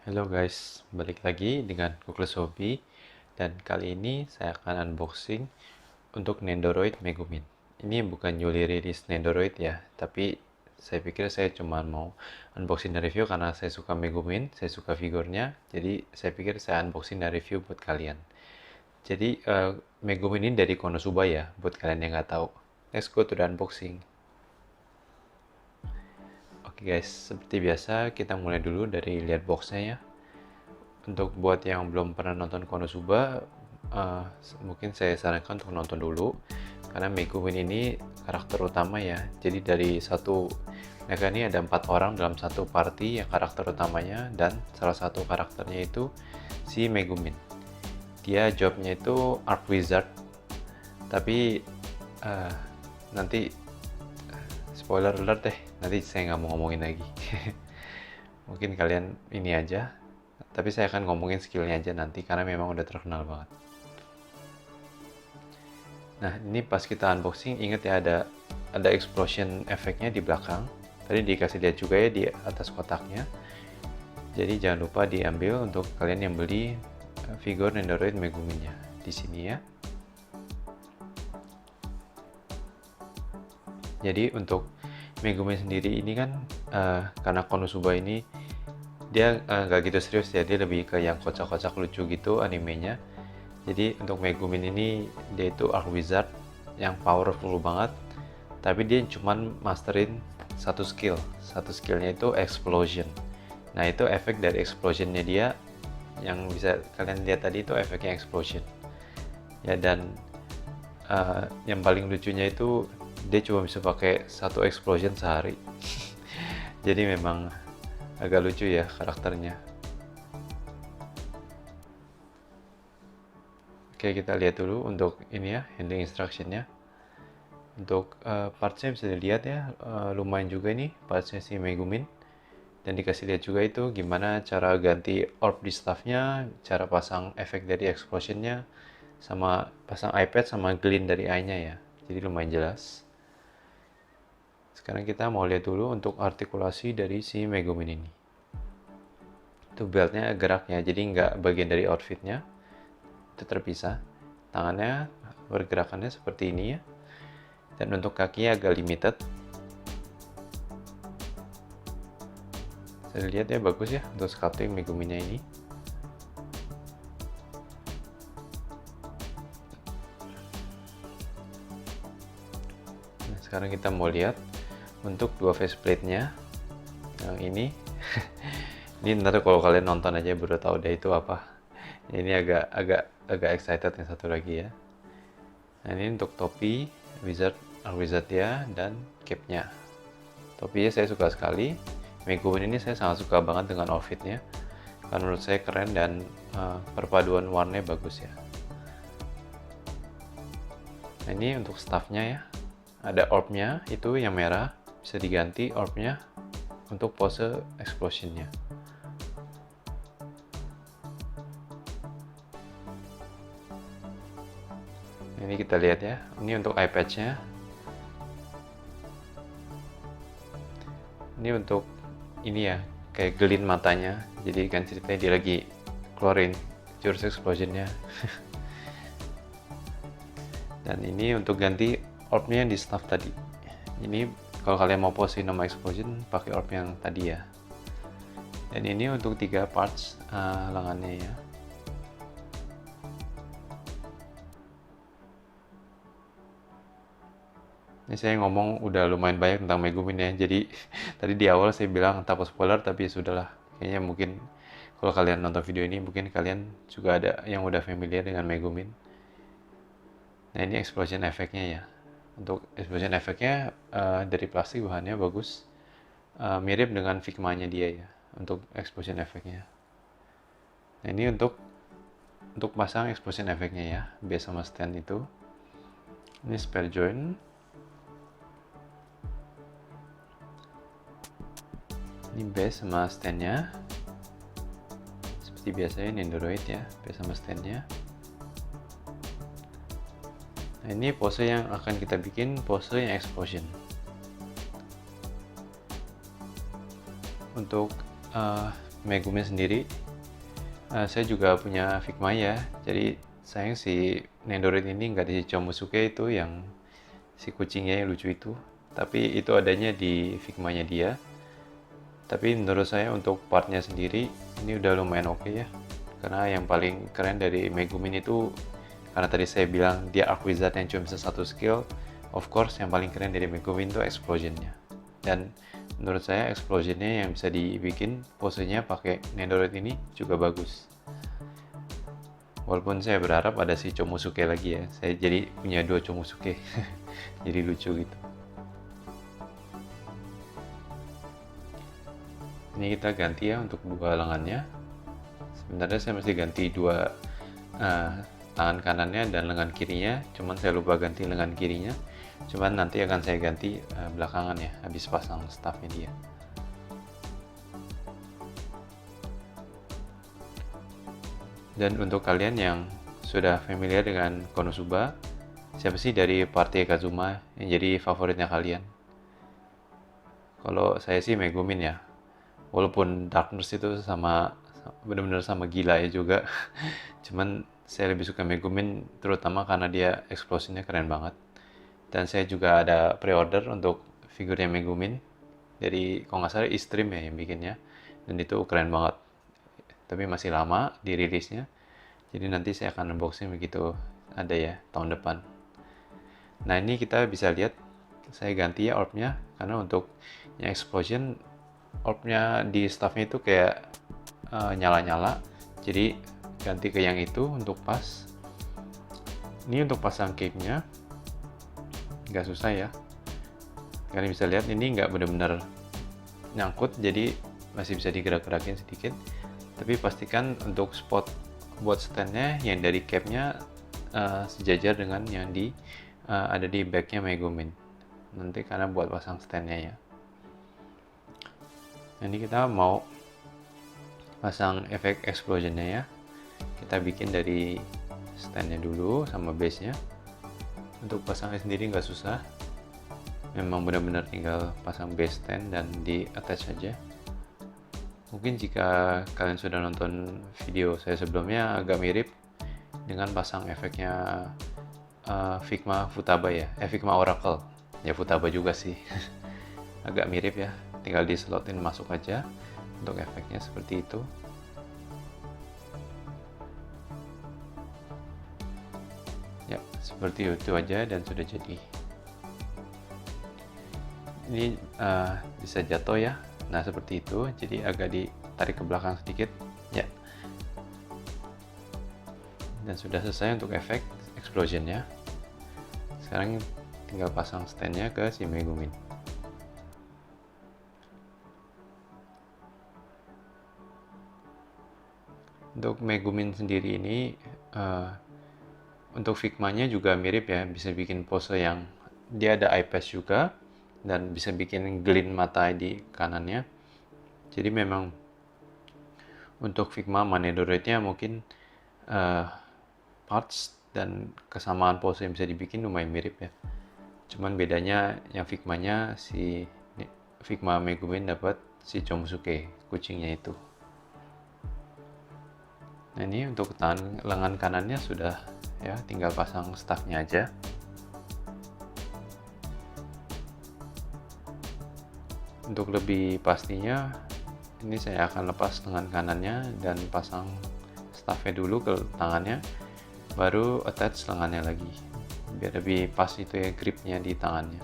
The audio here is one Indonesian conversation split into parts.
Halo guys, balik lagi dengan Kukles Hobby dan kali ini saya akan unboxing untuk Nendoroid Megumin. Ini bukan newly release Nendoroid ya, tapi saya pikir saya cuma mau unboxing dan review karena saya suka Megumin, saya suka figurnya, jadi saya pikir saya unboxing dan review buat kalian. Jadi Megumin ini dari Konosuba ya, buat kalian yang nggak tahu. Let's go to the unboxing. Oke guys, seperti biasa kita mulai dulu dari lihat boxnya ya. Untuk buat yang belum pernah nonton Konosuba, mungkin saya sarankan untuk nonton dulu karena Megumin ini karakter utama ya. Jadi dari satu mereka ini ada 4 orang dalam satu party yang karakter utamanya, dan salah satu karakternya itu si Megumin. Dia jobnya itu Arc Wizard, tapi nanti spoiler alert deh, nanti saya nggak mau ngomongin lagi. Mungkin kalian ini aja, tapi saya akan ngomongin skillnya aja nanti karena memang udah terkenal banget. Nah, ini pas kita unboxing, inget ya ada explosion efeknya di belakang. Tadi dikasih lihat juga ya di atas kotaknya. Jadi jangan lupa diambil untuk kalian yang beli figur Nendoroid Meguminnya di sini ya. Jadi untuk Megumin sendiri ini kan karena Konosuba ini dia nggak gitu serius ya, dia lebih ke yang kocak-kocak lucu gitu animenya. Jadi untuk Megumin ini dia itu Arc Wizard yang powerful banget, tapi dia cuman masterin satu skillnya itu Explosion. Nah itu efek dari explosionnya dia yang bisa kalian lihat tadi, itu efeknya explosion ya. Dan yang paling lucunya itu dia cuma bisa pakai satu explosion sehari. Jadi memang agak lucu ya karakternya. Oke, kita lihat dulu untuk ini ya, handling instructionnya. Untuk partsnya bisa dilihat ya, lumayan juga nih partsnya si Megumin. Dan dikasih lihat juga itu gimana cara ganti orb di staffnya, cara pasang efek dari explosionnya, sama pasang iPad sama glint dari eye-nya ya. Jadi lumayan jelas. Sekarang kita mau lihat dulu untuk artikulasi dari si Megumin ini. Itu beltnya geraknya, jadi nggak bagian dari outfitnya, itu terpisah. Tangannya pergerakannya seperti ini ya. Dan untuk kakinya agak limited. Saya lihat ya, bagus ya untuk sculpting Meguminnya ini. Nah, sekarang kita mau lihat untuk dua faceplate-nya. Yang ini ini ntar kalau kalian nonton aja baru tahu deh itu apa. Ini agak excited yang satu lagi ya. Nah, ini untuk topi wizard ya, dan cape-nya. Topinya saya suka sekali. Megumin ini saya sangat suka banget dengan outfitnya, karena menurut saya keren dan perpaduan warnanya bagus ya. Nah, ini untuk staffnya ya, ada orb-nya itu yang merah, bisa diganti orb-nya untuk pose explosion-nya. Ini kita lihat ya, ini untuk eye patch-nya. Ini untuk ini ya, kayak gelin matanya. Jadi kan ceritanya dia lagi keluarin jurus explosion-nya. Dan ini untuk ganti orb-nya yang di staff tadi. Ini kalau kalian mau pose nama explosion pakai orb yang tadi ya. Dan ini untuk 3 parts lengannya ya. Ini saya ngomong udah lumayan banyak tentang Megumin ya. Jadi tadi di awal saya bilang takut spoiler, tapi ya sudahlah. Kayaknya mungkin kalau kalian nonton video ini mungkin kalian juga ada yang udah familiar dengan Megumin. Nah, ini explosion efeknya ya. Untuk explosion efeknya dari plastik, bahannya bagus. Mirip dengan Figma-nya dia ya untuk explosion efeknya. Nah, ini untuk pasang explosion efeknya ya, base sama stand itu. Ini spare joint. Ini base sama standnya. Seperti biasanya Nendoroid ya, base sama standnya. Nah, ini pose yang akan kita bikin, pose yang explosion. Untuk Megumin sendiri, saya juga punya Figma ya. Jadi sayang si Nendoroid ini nggak di Chomusuke itu yang si kucingnya yang lucu itu. Tapi itu adanya di Figma-nya dia. Tapi menurut saya untuk partnya sendiri ini udah lumayan oke ya. Karena yang paling keren dari Megumin itu, karena tadi saya bilang dia Arc Wizard yang cuma bisa satu skill, of course yang paling keren dari Megumin itu explosionnya. Dan menurut saya explosionnya yang bisa dibikin posenya pakai Nendoroid ini juga bagus. Walaupun saya berharap ada si Chomusuke lagi ya, saya jadi punya dua Chomusuke. Jadi lucu gitu. Ini kita ganti ya untuk dua lengannya. Sebenarnya saya mesti ganti dua tangan kanannya dan lengan kirinya, cuman saya lupa ganti lengan kirinya. Cuman nanti akan saya ganti belakangan ya, habis pasang staffnya dia. Dan untuk kalian yang sudah familiar dengan Konosuba, siapa sih dari party Kazuma yang jadi favoritnya kalian? Kalau saya sih Megumin ya. Walaupun Darkness itu benar-benar sama gila ya juga. Cuman saya lebih suka Megumin terutama karena dia eksplosinya keren banget. Dan saya juga ada pre-order untuk figurnya Megumin dari kalau nggak salah Istream ya yang bikinnya. Dan itu keren banget. Tapi masih lama dirilisnya. Jadi nanti saya akan unboxing begitu ada ya tahun depan. Nah ini kita bisa lihat saya ganti ya orbnya karena untuk yang explosion orbnya di staffnya itu kayak nyala-nyala, jadi ganti ke yang itu untuk pas. Ini untuk pasang cape-nya nggak susah ya, kalian bisa lihat ini nggak benar-benar nyangkut, jadi masih bisa digerak-gerakin sedikit. Tapi pastikan untuk spot buat stand-nya yang dari cape-nya sejajar dengan yang ada di back-nya Megumin nanti, karena buat pasang stand-nya ya. Ini kita mau pasang efek explosion-nya ya. Kita bikin dari stand-nya dulu sama base-nya. Untuk pasangnya sendiri nggak susah. Memang benar-benar tinggal pasang base stand dan di attach saja. Mungkin jika kalian sudah nonton video saya sebelumnya agak mirip dengan pasang efeknya Figma Futaba ya. Figma Oracle. Ya Futaba juga sih. Agak mirip ya. Tinggal dislotin masuk aja untuk efeknya seperti itu. Ya, seperti itu aja dan sudah jadi. Ini bisa jatuh ya. Nah, seperti itu. Jadi agak ditarik ke belakang sedikit. Ya. Dan sudah selesai untuk efek explosion-nya. Sekarang tinggal pasang stand-nya ke si Megumin. Untuk Megumin sendiri ini untuk Figma-nya juga mirip ya, bisa bikin pose yang dia ada eye patch juga dan bisa bikin glint mata di kanannya. Jadi memang untuk Figma sama Nendoroid-nya mungkin parts dan kesamaan pose yang bisa dibikin lumayan mirip ya. Cuman bedanya yang Figma-nya si Figma Megumin dapat si Chomusuke, kucingnya itu. Nah ini untuk lengan kanannya sudah ya, tinggal pasang staffnya aja. Untuk lebih pastinya ini saya akan lepas lengan kanannya dan pasang staffnya dulu ke tangannya, baru attach lengannya lagi biar lebih pas itu ya gripnya di tangannya.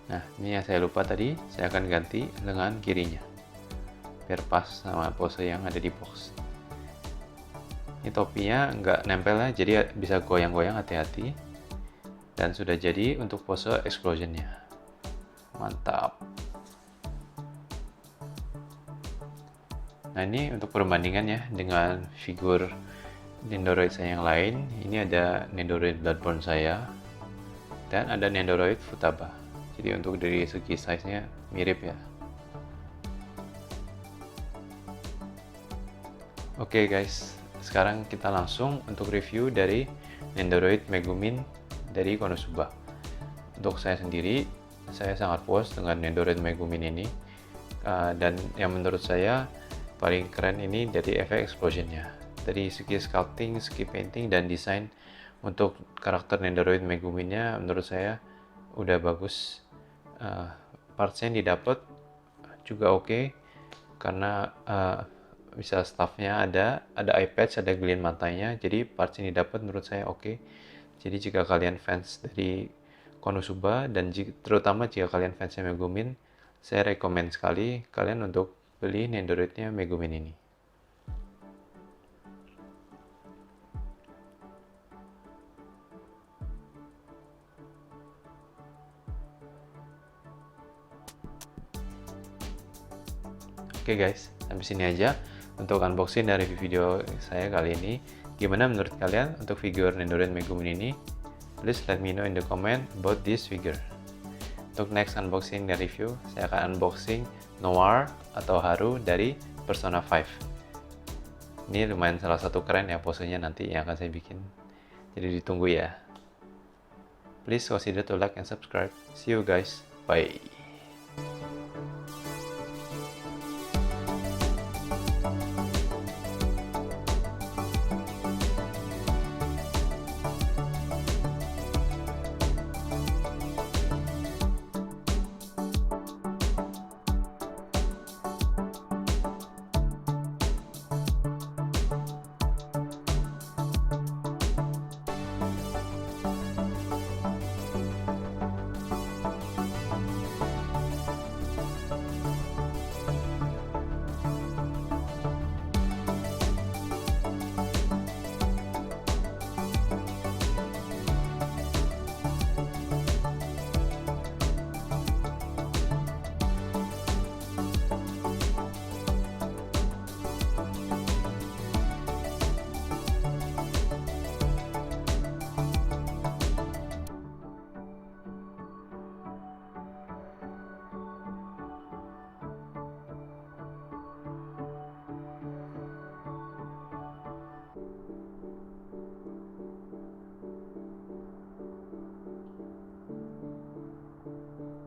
Nah, ini yang saya lupa tadi, saya akan ganti lengan kirinya biar pas sama pose yang ada di box. Ini topinya nggak nempel ya, jadi bisa goyang-goyang, hati-hati. Dan sudah jadi untuk pose explosionnya. Mantap. Nah ini untuk perbandingan ya dengan figur Nendoroid saya yang lain. Ini ada Nendoroid Bloodborne saya dan ada Nendoroid Futaba. Jadi untuk dari segi size-nya mirip ya. Oke guys, sekarang kita langsung untuk review dari Nendoroid Megumin dari Konosuba. Untuk saya sendiri, saya sangat puas dengan Nendoroid Megumin ini. Dan yang menurut saya paling keren ini dari efek explosionnya. Dari segi sculpting, segi painting, dan desain untuk karakter Nendoroid Meguminnya menurut saya udah bagus. Parts yang didapat juga oke, karena bisa staffnya ada eye patch, ada gelin matanya, jadi parts yang didapat menurut saya oke. Jadi jika kalian fans dari Konosuba dan terutama jika kalian fansnya Megumin, saya rekomen sekali kalian untuk beli Nendoroidnya Megumin ini. Oke guys, sampai sini aja untuk unboxing dari video saya kali ini. Gimana menurut kalian untuk figur Nendoroid Megumin ini? Please let me know in the comment about this figure. Untuk next unboxing dan review, saya akan unboxing Noir atau Haru dari Persona 5. Ini lumayan salah satu keren ya posenya nanti yang akan saya bikin. Jadi ditunggu ya. Please consider to like and subscribe. See you guys. Bye.